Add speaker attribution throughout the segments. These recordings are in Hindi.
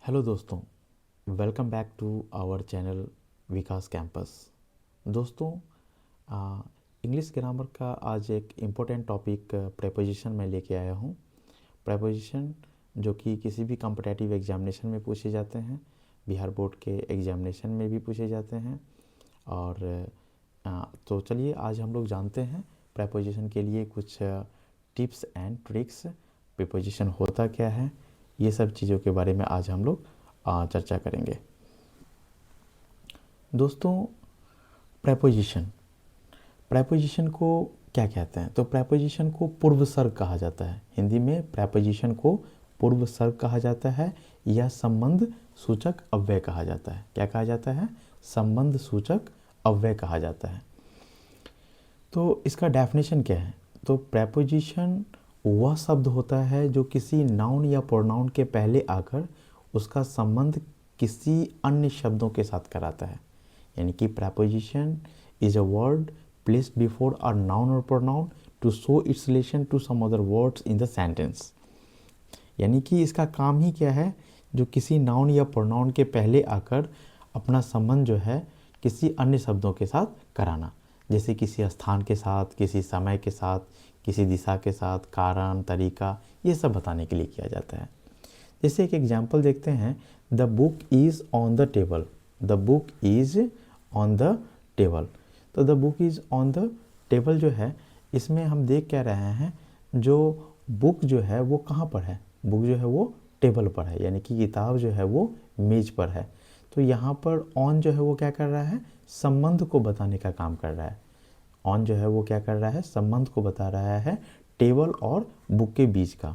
Speaker 1: हेलो दोस्तों, welcome back to our channel Vikas campus. दोस्तों, इंग्लिश ग्रामर का आज एक इम्पोर्टेंट टॉपिक प्रेपोजिशन में लेके आया हूँ। प्रेपोजिशन जो कि किसी भी कॉम्पिटिटिव एग्जामिनेशन में पूछे जाते हैं, बिहार बोर्ड के एग्जामिनेशन में भी पूछे जाते हैं। और तो चलिए आज हम लोग जानते हैं प्रेपोजिशन के लिए कुछ टिप्स एंड ट्रिक्स। प्रेपोजिशन होता क्या है, ये सब चीज़ों के बारे में आज हम लोग चर्चा करेंगे। दोस्तों, प्रेपोजिशन प्रेपोजिशन को क्या कहते हैं? तो प्रेपोजिशन को पूर्वसर्ग कहा जाता है। हिंदी में प्रेपोजिशन को पूर्वसर्ग कहा जाता है या संबंध सूचक अव्यय कहा जाता है। क्या कहा जाता है? संबंध सूचक अव्यय कहा जाता है। तो इसका डेफिनेशन क्या है? तो प्रेपोजिशन वह शब्द होता है जो किसी नाउन या प्रोनाउन के पहले आकर उसका संबंध किसी अन्य शब्दों के साथ कराता है। यानी कि preposition is a word placed before a noun और pronoun to show its relation to some other words in the sentence. यानी कि इसका काम ही क्या है? जो किसी नाउन या प्रोनाउन के पहले आकर अपना संबंध जो है किसी अन्य शब्दों के साथ कराना। जैसे किसी स्थान के साथ, किसी समय के साथ, किसी दिशा के साथ, कारण, तरीका, ये सब बताने के लिए किया जाता है। जैसे एक एग्जाम्पल देखते हैं, the book is on the table. The book is on the table. तो the book is on the table जो है, इसमें हम देख क्या रहे हैं, जो बुक जो है वो कहाँ पर है? बुक जो है वो टेबल पर है, यानी कि किताब जो है वो मेज पर है। तो यहाँ पर ऑन जो है वो क्या कर रहा है? संबंध को बताने का काम कर रहा है। ऑन जो है वो क्या कर रहा है? संबंध को बता रहा है टेबल और बुक के बीच का।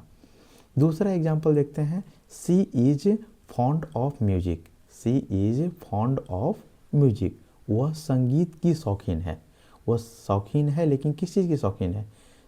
Speaker 1: दूसरा एग्जाम्पल देखते हैं, she is fond of music. She is fond of music. वह संगीत की शौकीन है। वह शौकीन है, लेकिन किस चीज़ की शौकीन है?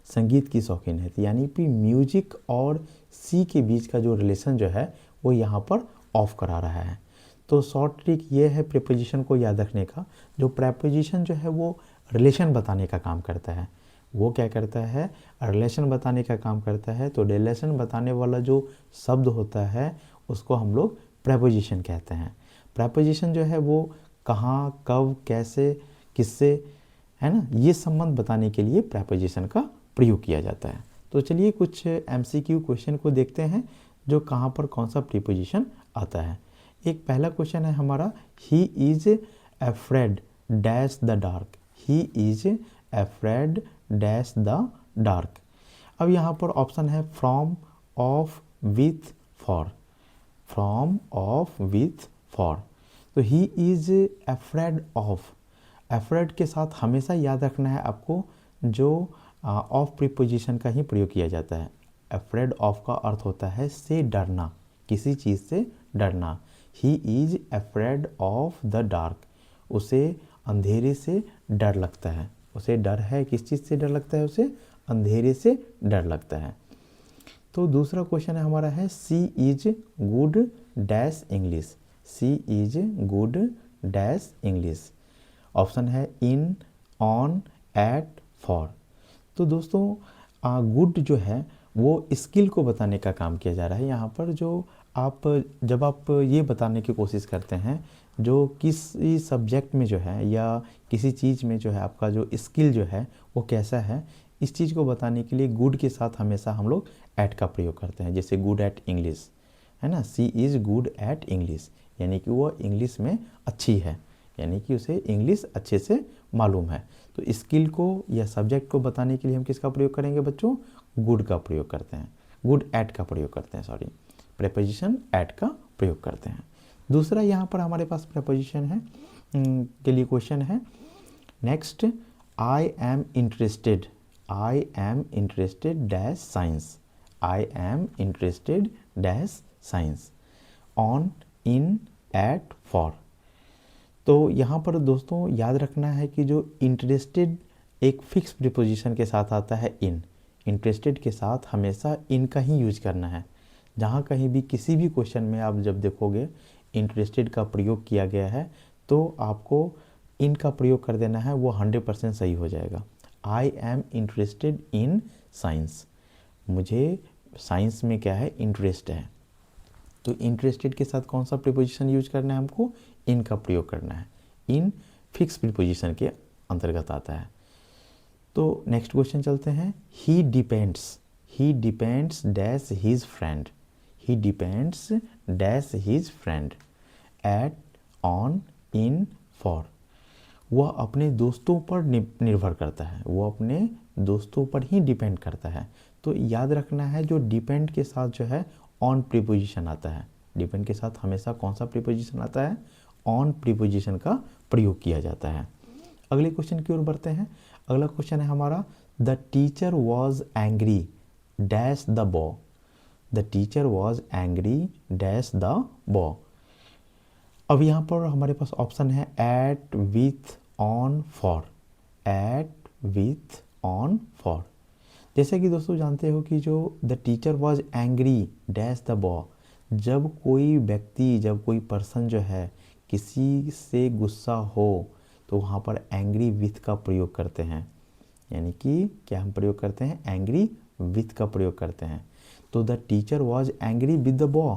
Speaker 1: संगीत की शौकीन है। तो यानी कि म्यूजिक और सी के बीच का जो रिलेशन जो है वो यहाँ पर ऑफ करा रहा है। तो शॉर्ट ट्रिक ये है प्रीपोजिशन को याद रखने का। जो प्रीपोजिशन जो है वो रिलेशन बताने का काम करता है। वो क्या करता है? रिलेशन बताने का काम करता है। तो रिलेशन बताने वाला जो शब्द होता है उसको हम लोग प्रीपोजिशन कहते हैं। प्रीपोजिशन जो है वो कहाँ, कब, कैसे, किससे, है ना, ये संबंध बताने के लिए प्रीपोजिशन का प्रयोग किया जाता है। तो चलिए कुछ एमसीक्यू क्वेश्चन को देखते हैं जो कहाँ पर कौन सा प्रीपोजिशन आता है। एक पहला क्वेश्चन है हमारा, he is afraid dash the dark. He is afraid dash the dark. अब यहाँ पर ऑप्शन है from, of, with, for. From, of, with, for. तो he is afraid of. Afraid के साथ हमेशा याद रखना है आपको, जो ऑफ प्रीपोजिशन का ही प्रयोग किया जाता है। अफ्रेड ऑफ का अर्थ होता है से डरना, किसी चीज़ से डरना। ही is afraid of the dark. उसे अंधेरे से डर लगता है। उसे डर है, किस चीज़ से डर लगता है? उसे अंधेरे से डर लगता है। तो दूसरा क्वेश्चन है हमारा है, she is good dash English. She is good dash English. Option है इन, ऑन, एट, फॉर। तो दोस्तों, गुड जो है वो स्किल को बताने का काम किया जा रहा है यहाँ पर। जो आप जब आप ये बताने की कोशिश करते हैं जो किसी सब्जेक्ट में जो है या किसी चीज़ में जो है आपका जो स्किल जो है वो कैसा है, इस चीज़ को बताने के लिए गुड के साथ हमेशा हम लोग एट का प्रयोग करते हैं। जैसे गुड एट इंग्लिश, है ना, सी इज़ गुड एट इंग्लिश, यानी कि वो इंग्लिश में अच्छी है, यानी कि उसे इंग्लिश अच्छे से मालूम है। तो स्किल को या सब्जेक्ट को बताने के लिए हम किसका प्रयोग करेंगे बच्चों? गुड का प्रयोग करते हैं, गुड एट का प्रयोग करते हैं, सॉरी, प्रेपोजिशन एट का प्रयोग करते हैं। दूसरा यहाँ पर हमारे पास प्रेपोजिशन है के लिए क्वेश्चन है, next, I am interested. I am interested dash science. I am interested dash science. On, in, at, for. तो यहाँ पर दोस्तों याद रखना है कि जो इंटरेस्टेड एक फिक्स प्रीपोजिशन के साथ आता है इन। इंटरेस्टेड के साथ हमेशा इन का ही यूज करना है। जहाँ कहीं भी किसी भी क्वेश्चन में आप जब देखोगे इंटरेस्टेड का प्रयोग किया गया है तो आपको इन का प्रयोग कर देना है, वो 100% सही हो जाएगा। आई एम इंटरेस्टेड इन साइंस। मुझे साइंस में क्या है? इंटरेस्ट है। तो इंटरेस्टेड के साथ कौन सा प्रीपोजिशन यूज करना है हमको, इन का प्रयोग करना है। इन फिक्स प्रीपोजिशन के अंतर्गत आता है। तो नेक्स्ट क्वेश्चन चलते हैं। He depends dash his friend, he depends dash his friend at, on, in, for. वह अपने दोस्तों पर निर्भर करता है, वो अपने दोस्तों पर ही डिपेंड करता है। तो याद रखना है जो डिपेंड के साथ जो है ऑन प्रीपोजिशन आता है, डिपेंड के साथ हमेशा कौन सा प्रीपोजिशन आता है, ऑन प्रीपोजिशन का प्रयोग किया जाता है। अगले क्वेश्चन की ओर बढ़ते हैं। अगला क्वेश्चन है हमारा, the teacher was angry dash the boy, the teacher was angry dash the boy. अब यहाँ पर हमारे पास ऑप्शन है at, with, on, for, at, with, on, for. जैसे कि दोस्तों जानते हो कि जो the teacher was angry dash the boy, जब कोई व्यक्ति, जब कोई पर्सन जो है किसी से गुस्सा हो तो वहाँ पर एंग्री विथ का प्रयोग करते हैं, यानी कि क्या हम प्रयोग करते हैं, एंग्री विथ का प्रयोग करते हैं। तो the teacher was angry with the boy,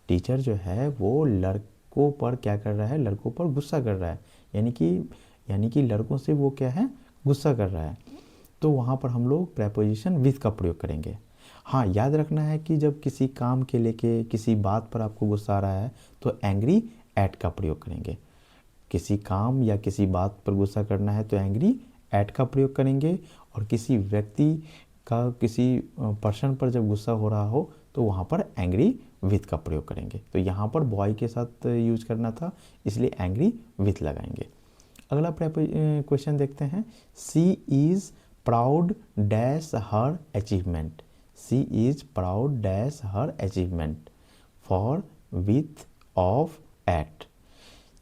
Speaker 1: teacher जो है वो लड़कों पर क्या कर रहा है, लड़कों पर गुस्सा कर रहा है, यानी कि लड़कों से वो क्या है, गुस्सा कर रहा है। तो वहाँ पर हम लोग प्रेपोजिशन विथ का प्रयोग करेंगे। हाँ, याद रखना है कि जब किसी काम के लेके किसी बात पर आपको गुस्सा आ रहा है तो एंग्री एट का प्रयोग करेंगे। किसी काम या किसी बात पर गुस्सा करना है तो एंग्री एट का प्रयोग करेंगे, और किसी व्यक्ति का, किसी पर्सन पर जब गुस्सा हो रहा हो तो वहाँ पर एंग्री विथ का प्रयोग करेंगे। तो यहाँ पर बॉय के साथ यूज करना था, इसलिए एंग्री विथ लगाएंगे। अगला क्वेश्चन देखते हैं। She is proud dash her achievement, she is proud dash her achievement, for, with, of, at.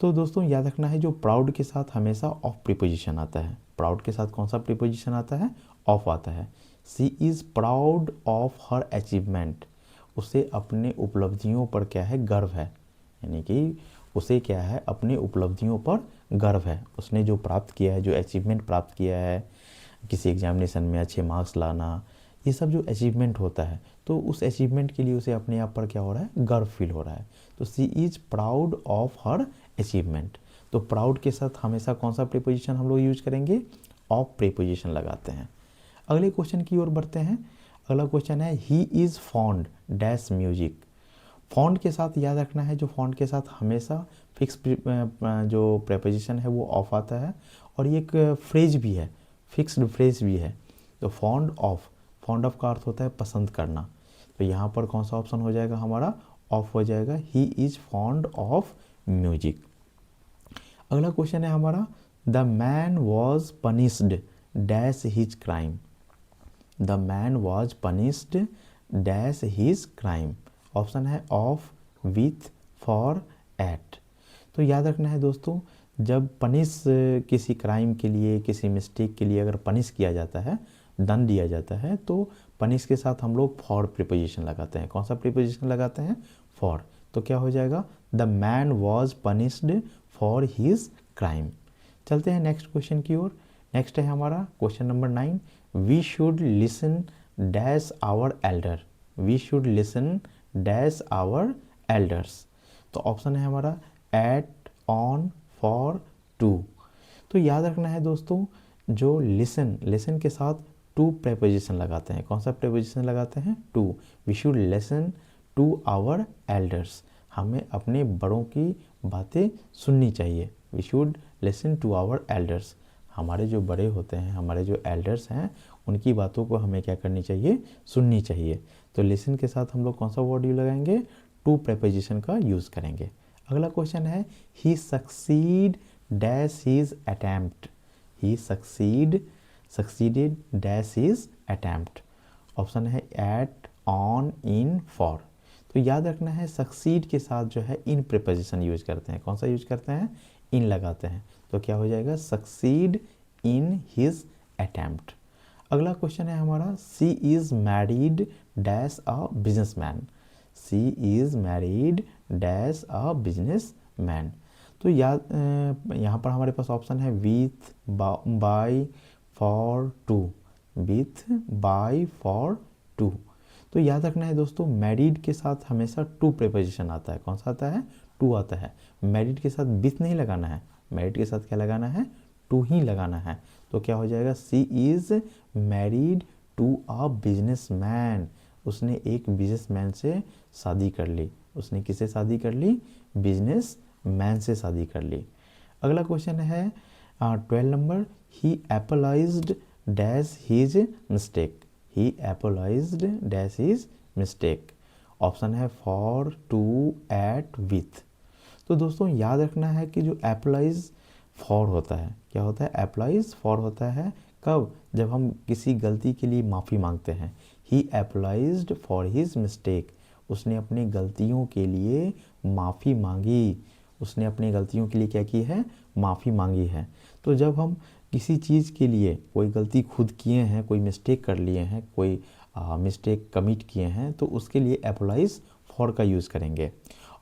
Speaker 1: तो दोस्तों याद रखना है जो प्राउड के साथ हमेशा ऑफ प्रीपोजिशन आता है, प्राउड के साथ कौन सा प्रीपोजिशन आता है, ऑफ आता है। She is proud of her achievement, उसे अपने उपलब्धियों पर क्या है, गर्व है, यानी कि उसे क्या है, अपने उपलब्धियों पर गर्व है। उसने जो प्राप्त किया है, जो अचीवमेंट प्राप्त किया है, किसी एग्जामिनेशन में अच्छे मार्क्स लाना, ये सब जो अचीवमेंट होता है, तो उस अचीवमेंट के लिए उसे अपने आप पर क्या हो रहा है, गर्व फील हो रहा है। तो she is proud of her achievement. तो प्राउड के साथ हमेशा कौन सा प्रीपोजिशन हम लोग यूज करेंगे, ऑफ प्रीपोजिशन लगाते हैं। अगले क्वेश्चन की ओर बढ़ते हैं। अगला क्वेश्चन है, he is fond dash music. Fond के साथ याद रखना है, जो फॉन्ड के साथ हमेशा फिक्स जो प्रीपोजिशन है वो ऑफ आता है, और ये एक फ्रेज भी है, फिक्स्ड फ्रेज भी है। तो फॉन्ड ऑफ, फॉन्ड ऑफ का अर्थ होता है पसंद करना, तो यहाँ पर कौन सा ऑप्शन हो जाएगा हमारा, ऑफ हो जाएगा, he is fond of music. अगला क्वेश्चन है हमारा, the man was punished dash his crime, the man was punished dash his crime. Option है ऑफ, विथ, फॉर, एट। तो याद रखना है दोस्तों, जब पनिश किसी क्राइम के लिए, किसी मिस्टेक के लिए अगर पनिश किया जाता है, दंड दिया जाता है, तो पनिश के साथ हम लोग फॉर प्रीपोजिशन लगाते हैं। कौन सा प्रीपोजिशन लगाते हैं, फॉर। तो क्या हो जाएगा, the man was punished for his crime. चलते हैं नेक्स्ट क्वेश्चन की ओर। नेक्स्ट है हमारा question number 9, we should listen dash our elder, we should listen dash our elders. तो ऑप्शन है हमारा एट, ऑन, फॉर, टू। तो याद रखना है दोस्तों, जो लिसन के साथ टू प्रीपोजिशन लगाते हैं। कौन सा प्रीपोजिशन लगाते हैं, to. We should listen to our elders, हमें अपने बड़ों की बातें सुननी चाहिए। We should listen to our elders, हमारे जो बड़े होते हैं, हमारे जो एल्डर्स हैं, उनकी बातों को हमें क्या करनी चाहिए, सुननी चाहिए। तो लिसन के साथ हम लोग कौन सा वर्ड यूज लगाएंगे, टू प्रीपोजिशन का यूज़ करेंगे। अगला क्वेश्चन है, he succeed dash his attempt, he succeeded dash his attempt. Option है एट, ऑन, इन, फॉर। तो याद रखना है सक्सीड के साथ जो है इन प्रीपोजिशन यूज करते हैं। कौन सा यूज करते हैं, इन लगाते हैं। तो क्या हो जाएगा, सक्सीड इन हिज अटेम्प्ट। अगला क्वेश्चन है हमारा, she is married dash a businessman, she is married dash a businessman. तो यहाँ पर हमारे पास ऑप्शन है with, by, for, to, with, by, for, to. तो याद रखना है दोस्तों, मैरिड के साथ हमेशा टू प्रीपोजिशन आता है। कौन सा आता है? टू आता है। मैरिड के साथ विथ नहीं लगाना है, मैरिड के साथ क्या लगाना है? टू ही लगाना है। तो क्या हो जाएगा? She is married to a businessman. उसने एक बिजनेसमैन से शादी कर ली। उसने किससे शादी कर ली? बिजनेसमैन से शादी कर ली। अगला क्वेश्चन है 12 नंबर, ही एपोलाइज्ड डैश हिज मिस्टेक। ही एपोलाइज्ड डैश हिज मिस्टेक। ऑप्शन है फॉर, टू, एट, विथ। तो दोस्तों याद रखना है कि जो एप्लाइज फॉर होता है, क्या होता है? एप्लाइज फॉर होता है कब? जब हम किसी गलती के लिए माफ़ी मांगते हैं। ही एप्लाइज्ड फॉर हिज मिस्टेक। उसने अपनी गलतियों के लिए माफ़ी मांगी। उसने अपनी गलतियों के लिए क्या की है? माफ़ी मांगी है। तो जब हम किसी चीज़ के लिए कोई गलती खुद किए हैं, कोई मिस्टेक कर लिए हैं, कोई मिस्टेक कमिट किए हैं, तो उसके लिए एप्लाइज फॉर का यूज़ करेंगे।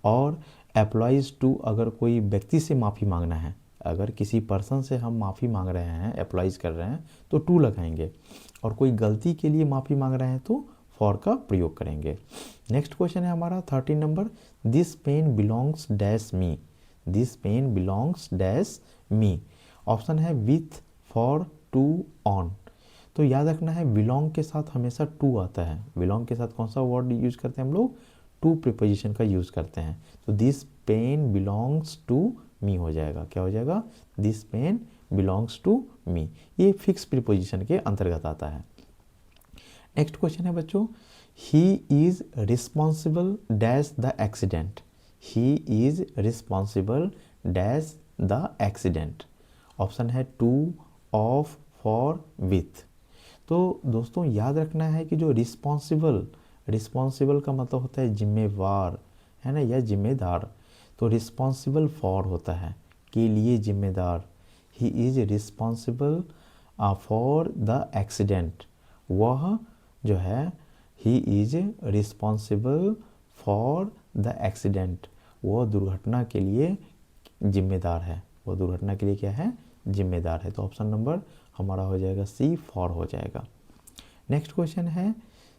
Speaker 1: और एप्लाइज टू, अगर कोई व्यक्ति से माफ़ी मांगना है, अगर किसी पर्सन से हम माफ़ी मांग रहे हैं, एप्लाइज कर रहे हैं, तो टू लगाएंगे। और कोई गलती के लिए माफ़ी मांग रहे हैं तो फॉर का प्रयोग करेंगे। नेक्स्ट क्वेश्चन है हमारा 13 नंबर, this pen belongs dash me. This pen belongs dash me. Option है विथ, फॉर, टू, ऑन। तो याद रखना है बिलोंग के साथ हमेशा टू आता है। बिलोंग के साथ कौन सा वर्ड यूज करते हैं हम लोग? टू प्रीपोजिशन का यूज़ करते हैं। तो this pen belongs to me हो जाएगा। क्या हो जाएगा? This pen belongs to me. ये फिक्स प्रीपोजिशन के अंतर्गत आता है। नेक्स्ट क्वेश्चन है बच्चों, he is responsible dash the accident. He is responsible dash the accident. Option है टू, ऑफ, फॉर, विथ। तो दोस्तों याद रखना है कि जो रिस्पॉन्सिबल, रिस्पॉन्सिबल का मतलब होता है जिम्मेवार, है ना, या जिम्मेदार। तो रिस्पॉन्सिबल फॉर होता है के लिए जिम्मेदार। He is responsible for the accident. वह जो है, he is responsible for the accident. वह दुर्घटना के लिए जिम्मेदार है। वो दुर्घटना के लिए क्या है? जिम्मेदार है। तो ऑप्शन नंबर हमारा हो जाएगा सी, फॉर हो जाएगा। नेक्स्ट क्वेश्चन है,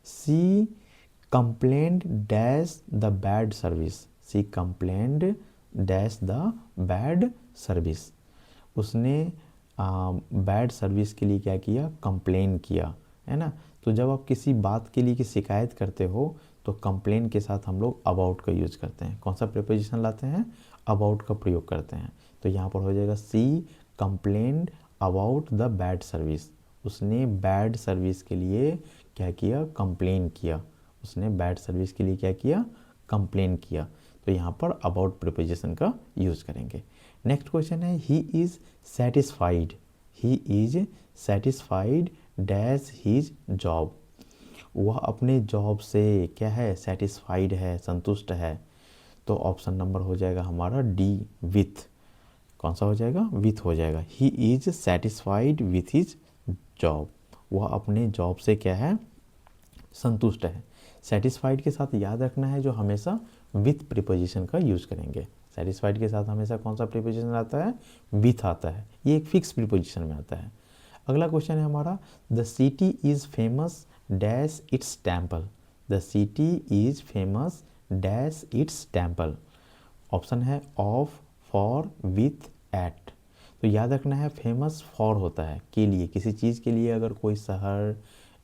Speaker 1: she complained dash the bad service. She complained dash the bad service. उसने बैड सर्विस के लिए क्या किया? कंप्लेन किया, है ना। तो जब आप किसी बात के लिए की शिकायत करते हो तो कंप्लेन के साथ हम लोग अबाउट का यूज़ करते हैं। कौन सा प्रीपोजिशन लाते हैं? अबाउट का प्रयोग करते हैं। तो यहाँ पर हो जाएगा she complained about the bad service. उसने बैड सर्विस के लिए क्या किया? कंप्लेन किया। उसने बैड सर्विस के लिए क्या किया? कंप्लेन किया। तो यहाँ पर अबाउट प्रीपोजिशन का यूज़ करेंगे। नेक्स्ट क्वेश्चन है, he is satisfied. He is satisfied dash his job. वह अपने जॉब से क्या है? सेटिस्फाइड है, संतुष्ट है। तो ऑप्शन नंबर हो जाएगा हमारा डी, विथ। कौन सा हो जाएगा? विथ हो जाएगा। He is satisfied with his job. वह अपने जॉब से क्या है? संतुष्ट है। सेटिस्फाइड के साथ याद रखना है जो हमेशा विथ प्रीपोजिशन का यूज़ करेंगे। सेटिस्फाइड के साथ हमेशा कौन सा प्रीपोजिशन आता है? विथ आता है। ये एक फिक्स प्रीपोजिशन में आता है। अगला क्वेश्चन है हमारा, the city is famous dash its temple. The city is famous dash its temple. Option है ऑफ, फॉर, विथ, एट। तो याद रखना है फेमस फॉर होता है के लिए, किसी चीज़ के लिए अगर कोई शहर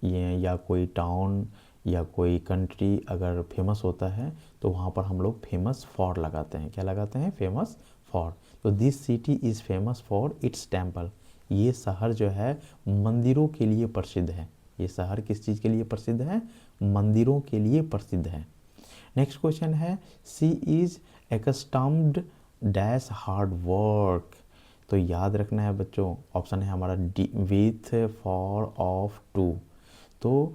Speaker 1: या कोई टाउन या कोई कंट्री अगर फेमस होता है तो वहाँ पर हम लोग फेमस फॉर लगाते हैं। क्या लगाते हैं? Famous for. तो this city is famous for its temple. ये शहर जो है मंदिरों के लिए प्रसिद्ध है। ये शहर किस चीज़ के लिए प्रसिद्ध है? मंदिरों के लिए प्रसिद्ध है। नेक्स्ट क्वेश्चन है, she is accustomed dash hard work. तो याद रखना है बच्चों, ऑप्शन है हमारा D, with, for, of, to. तो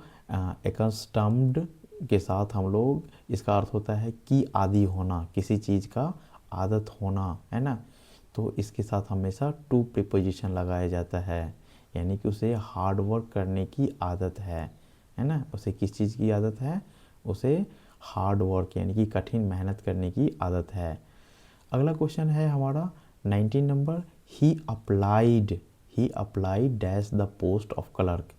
Speaker 1: एक्स्टम्ड के साथ हम लोग, इसका अर्थ होता है कि आदी होना, किसी चीज़ का आदत होना, है ना। तो इसके साथ हमेशा टू प्रीपोजिशन लगाया जाता है, यानी कि उसे हार्ड वर्क करने की आदत है ना। उसे किस चीज़ की आदत है? उसे हार्ड वर्क यानी कि कठिन मेहनत करने की आदत है। अगला क्वेश्चन है हमारा 19 number, he applied dash the post of clerk.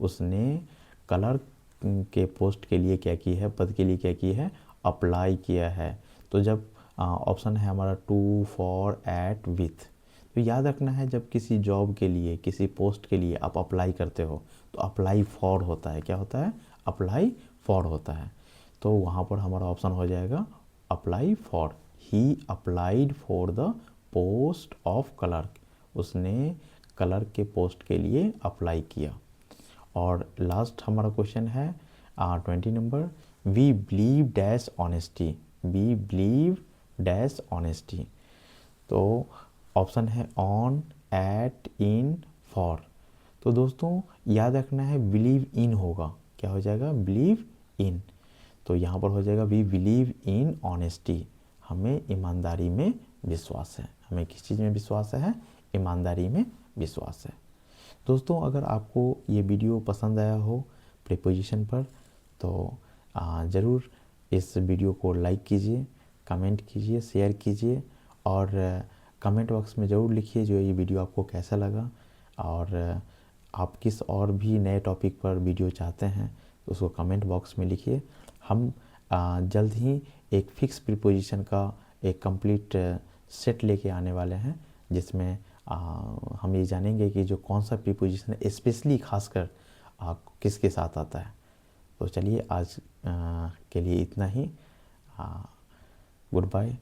Speaker 1: उसने क्लर्क के पोस्ट के लिए क्या की है, पद के लिए क्या की है, अप्लाई किया है। तो जब ऑप्शन है हमारा टू, फॉर, एट, विथ। तो याद रखना है जब किसी जॉब के लिए, किसी पोस्ट के लिए आप अप्लाई करते हो तो अप्लाई फॉर होता है। क्या होता है? अप्लाई फॉर होता है। तो वहाँ पर हमारा ऑप्शन हो जाएगा apply for. He applied for the post of clerk. उसने क्लर्क के पोस्ट के लिए अप्लाई किया। और लास्ट हमारा क्वेश्चन है 20 नंबर, we believe dash honesty. We believe dash honesty. तो ऑप्शन है ऑन, एट, इन, फॉर। तो दोस्तों याद रखना है बिलीव इन होगा। क्या हो जाएगा? Believe in. तो यहाँ पर हो जाएगा वी बिलीव इन ऑनेस्टी। हमें ईमानदारी में विश्वास है। हमें किस चीज़ में विश्वास है? ईमानदारी में विश्वास है। दोस्तों अगर आपको ये वीडियो पसंद आया हो प्रीपोजिशन पर तो ज़रूर इस वीडियो को लाइक कीजिए, कमेंट कीजिए, शेयर कीजिए और कमेंट बॉक्स में ज़रूर लिखिए जो ये वीडियो आपको कैसा लगा। और आप किस और भी नए टॉपिक पर वीडियो चाहते हैं तो उसको कमेंट बॉक्स में लिखिए। हम जल्द ही एक फिक्स प्रीपोजिशन का एक कंप्लीट सेट लेके आने वाले हैं जिसमें हम ये जानेंगे कि जो कौन सा प्रीपोजिशन है स्पेशली खासकर किसके साथ आता है। तो चलिए आज के लिए इतना ही। Good bye.